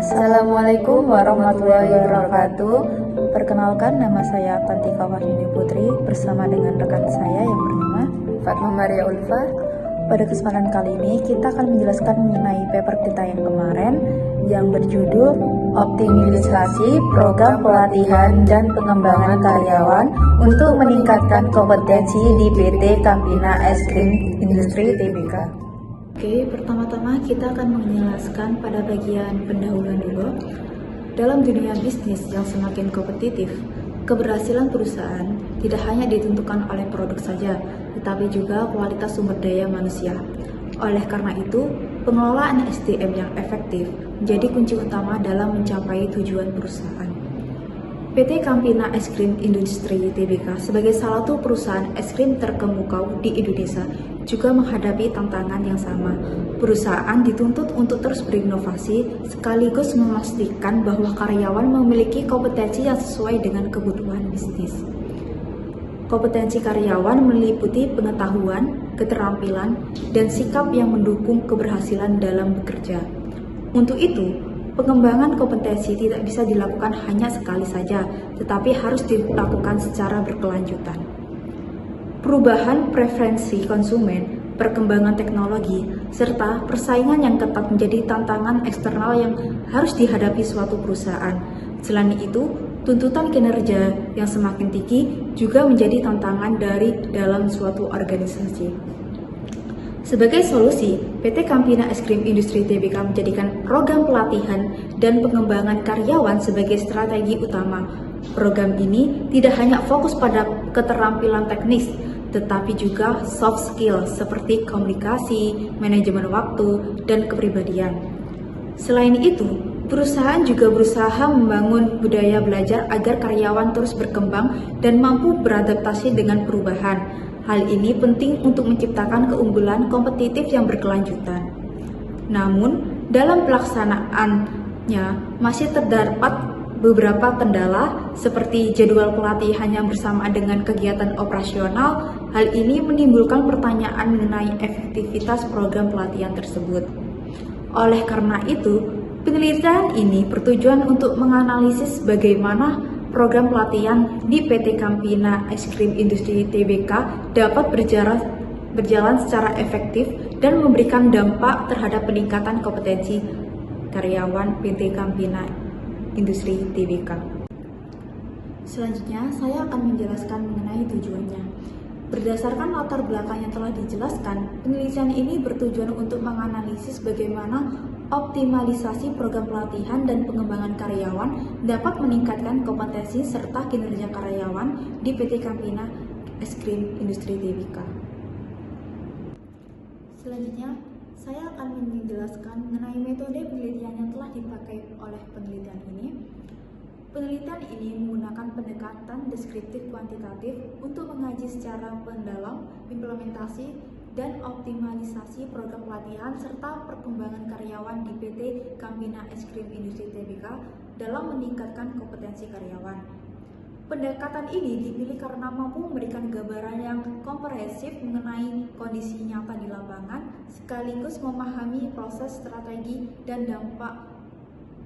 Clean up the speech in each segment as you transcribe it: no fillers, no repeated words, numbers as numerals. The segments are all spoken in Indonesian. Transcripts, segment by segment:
Assalamualaikum warahmatullahi wabarakatuh. Perkenalkan, nama saya Tantika Wahyuni Putri bersama dengan rekan saya yang bernama Fatma Maria Ulfa. Pada kesempatan kali ini kita akan menjelaskan mengenai paper kita yang kemarin yang berjudul Optimalisasi Program Pelatihan dan Pengembangan Karyawan untuk Meningkatkan Kompetensi di PT Campina Es Krim Industri Tbk. Oke, pertama-tama kita akan menjelaskan pada bagian pendahuluan dulu. Dalam dunia bisnis yang semakin kompetitif, keberhasilan perusahaan tidak hanya ditentukan oleh produk saja, tetapi juga kualitas sumber daya manusia. Oleh karena itu, pengelolaan SDM yang efektif menjadi kunci utama dalam mencapai tujuan perusahaan. PT Campina Es Krim Industri Tbk sebagai salah satu perusahaan es krim terkemuka di Indonesia juga menghadapi tantangan yang sama. Perusahaan dituntut untuk terus berinovasi sekaligus memastikan bahwa karyawan memiliki kompetensi yang sesuai dengan kebutuhan bisnis. Kompetensi karyawan meliputi pengetahuan, keterampilan, dan sikap yang mendukung keberhasilan dalam bekerja. Untuk itu, pengembangan kompetensi tidak bisa dilakukan hanya sekali saja, tetapi harus dilakukan secara berkelanjutan. Perubahan preferensi konsumen, perkembangan teknologi, serta persaingan yang ketat menjadi tantangan eksternal yang harus dihadapi suatu perusahaan. Selain itu, tuntutan kinerja yang semakin tinggi juga menjadi tantangan dari dalam suatu organisasi. Sebagai solusi, PT Campina Es Krim Industri Tbk menjadikan program pelatihan dan pengembangan karyawan sebagai strategi utama. Program ini tidak hanya fokus pada keterampilan teknis, tetapi juga soft skill seperti komunikasi, manajemen waktu, dan kepribadian. Selain itu, perusahaan juga berusaha membangun budaya belajar agar karyawan terus berkembang dan mampu beradaptasi dengan perubahan. Hal ini penting untuk menciptakan keunggulan kompetitif yang berkelanjutan. Namun, dalam pelaksanaannya masih terdapat beberapa kendala seperti jadwal pelatihan yang bersamaan dengan kegiatan operasional. Hal ini menimbulkan pertanyaan mengenai efektivitas program pelatihan tersebut. Oleh karena itu, penelitian ini bertujuan untuk menganalisis bagaimana program pelatihan di PT Campina Es Krim Industri Tbk dapat berjalan secara efektif dan memberikan dampak terhadap peningkatan kompetensi karyawan PT Campina Industri Tbk. Selanjutnya, saya akan menjelaskan mengenai tujuannya. Berdasarkan latar belakang yang telah dijelaskan, penelitian ini bertujuan untuk menganalisis bagaimana optimalisasi program pelatihan dan pengembangan karyawan dapat meningkatkan kompetensi serta kinerja karyawan di PT Campina Es Krim Industri Tbk. Selanjutnya, saya akan menjelaskan mengenai metode penelitian yang telah dipakai oleh penelitian ini. Penelitian ini menggunakan pendekatan deskriptif kuantitatif untuk mengkaji secara mendalam implementasi dan optimalisasi program pelatihan serta perkembangan karyawan di PT Campina Es Krim Industri Tbk dalam meningkatkan kompetensi karyawan. Pendekatan ini dipilih karena mampu memberikan gambaran yang komprehensif mengenai kondisi nyata di lapangan, sekaligus memahami proses, strategi, dan dampak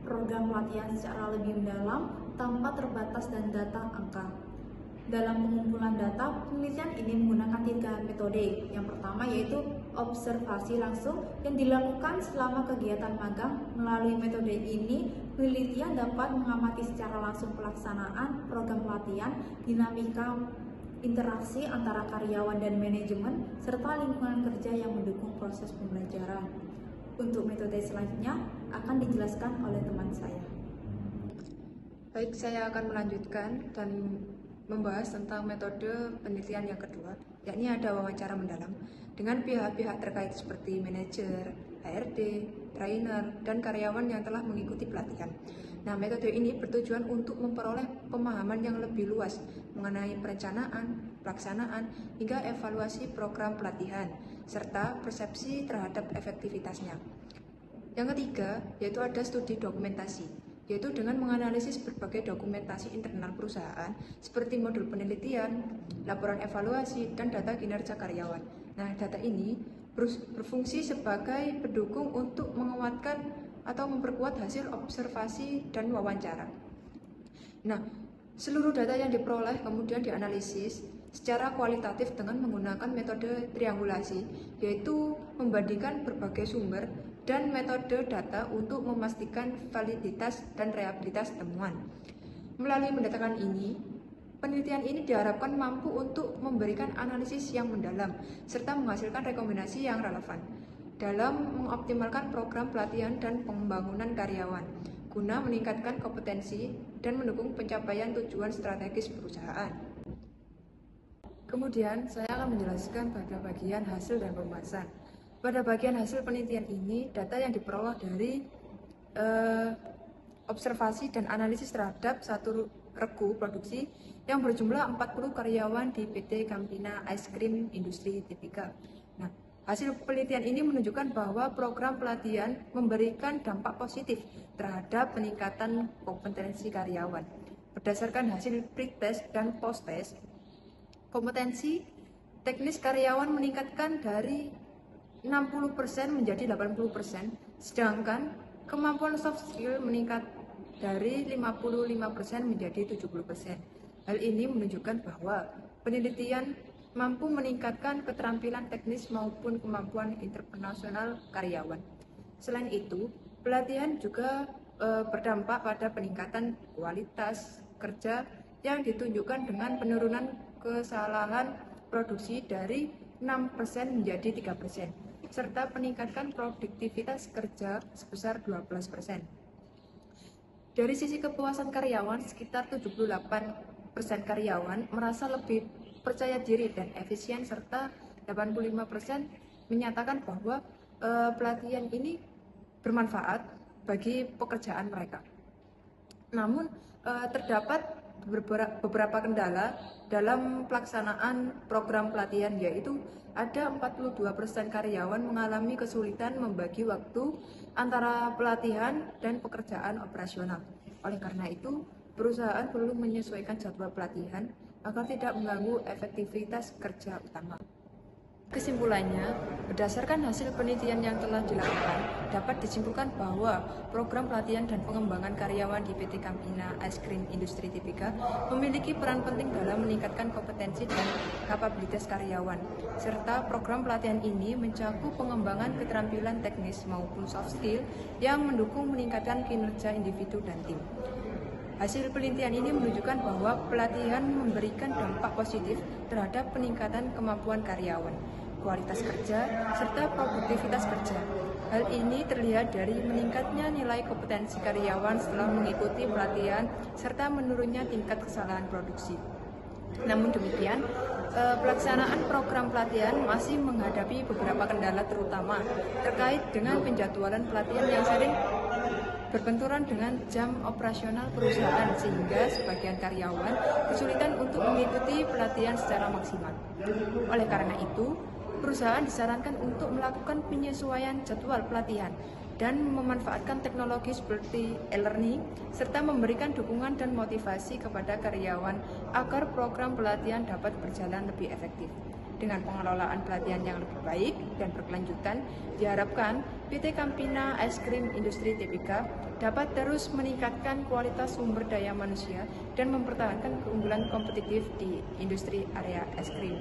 program pelatihan secara lebih mendalam tanpa terbatas dan data angka. Dalam pengumpulan data, penelitian ini menggunakan 3 metode. Yang pertama yaitu observasi langsung yang dilakukan selama kegiatan magang. Melalui metode ini, penelitian dapat mengamati secara langsung pelaksanaan program pelatihan, dinamika interaksi antara karyawan dan manajemen, serta lingkungan kerja yang mendukung proses pembelajaran. Untuk metode selanjutnya akan dijelaskan oleh teman saya. Baik, saya akan melanjutkan dan membahas tentang metode penelitian yang kedua, yakni ada wawancara mendalam dengan pihak-pihak terkait seperti manajer, HRD, trainer, dan karyawan yang telah mengikuti pelatihan. Nah, metode ini bertujuan untuk memperoleh pemahaman yang lebih luas mengenai perencanaan, pelaksanaan, hingga evaluasi program pelatihan, serta persepsi terhadap efektivitasnya. Yang ketiga, yaitu ada studi dokumentasi, yaitu dengan menganalisis berbagai dokumentasi internal perusahaan seperti modul penelitian, laporan evaluasi, dan data kinerja karyawan. Nah, data ini berfungsi sebagai pendukung untuk menguatkan atau memperkuat hasil observasi dan wawancara. Nah, seluruh data yang diperoleh kemudian dianalisis secara kualitatif dengan menggunakan metode triangulasi, yaitu membandingkan berbagai sumber dan metode data untuk memastikan validitas dan reliabilitas temuan. Melalui pendekatan ini, penelitian ini diharapkan mampu untuk memberikan analisis yang mendalam serta menghasilkan rekomendasi yang relevan dalam mengoptimalkan program pelatihan dan pengembangan karyawan guna meningkatkan kompetensi dan mendukung pencapaian tujuan strategis perusahaan. Kemudian, saya akan menjelaskan pada bagian hasil dan pembahasan. Pada bagian hasil penelitian ini, data yang diperoleh dari observasi dan analisis terhadap satu regu produksi yang berjumlah 40 karyawan di PT Campina Ice Cream Industri Tbk. Nah, hasil penelitian ini menunjukkan bahwa program pelatihan memberikan dampak positif terhadap peningkatan kompetensi karyawan. Berdasarkan hasil pre-test dan post-test, kompetensi teknis karyawan meningkatkan dari 60% menjadi 80%, sedangkan kemampuan soft skill meningkat dari 55% menjadi 70%. Hal ini menunjukkan bahwa penelitian mampu meningkatkan keterampilan teknis maupun kemampuan interpersonal karyawan. Selain itu, pelatihan juga berdampak pada peningkatan kualitas kerja yang ditunjukkan dengan penurunan kesalahan produksi dari 6% menjadi 3%, serta peningkatan produktivitas kerja sebesar 12%. Dari sisi kepuasan karyawan, sekitar 78% karyawan merasa lebih percaya diri dan efisien, serta 85% menyatakan bahwa pelatihan ini bermanfaat bagi pekerjaan mereka. Namun, terdapat beberapa kendala dalam pelaksanaan program pelatihan, yaitu ada 42% karyawan mengalami kesulitan membagi waktu antara pelatihan dan pekerjaan operasional. Oleh karena itu, perusahaan perlu menyesuaikan jadwal pelatihan agar tidak mengganggu efektivitas kerja utama. Kesimpulannya, berdasarkan hasil penelitian yang telah dilakukan, dapat disimpulkan bahwa program pelatihan dan pengembangan karyawan di PT Campina Ice Cream Industri Tbk memiliki peran penting dalam meningkatkan kompetensi dan kapabilitas karyawan, serta program pelatihan ini mencakup pengembangan keterampilan teknis maupun soft skill yang mendukung meningkatkan kinerja individu dan tim. Hasil penelitian ini menunjukkan bahwa pelatihan memberikan dampak positif terhadap peningkatan kemampuan karyawan, kualitas kerja, serta produktivitas kerja. Hal ini terlihat dari meningkatnya nilai kompetensi karyawan setelah mengikuti pelatihan, serta menurunnya tingkat kesalahan produksi. Namun demikian, pelaksanaan program pelatihan masih menghadapi beberapa kendala, terutama terkait dengan penjadwalan pelatihan yang sering berbenturan dengan jam operasional perusahaan, sehingga sebagian karyawan kesulitan untuk mengikuti pelatihan secara maksimal. Oleh karena itu, perusahaan disarankan untuk melakukan penyesuaian jadwal pelatihan dan memanfaatkan teknologi seperti e-learning, serta memberikan dukungan dan motivasi kepada karyawan agar program pelatihan dapat berjalan lebih efektif. Dengan pengelolaan pelatihan yang lebih baik dan berkelanjutan, diharapkan PT Campina Ice Cream Industri Tbk dapat terus meningkatkan kualitas sumber daya manusia dan mempertahankan keunggulan kompetitif di industri area es krim.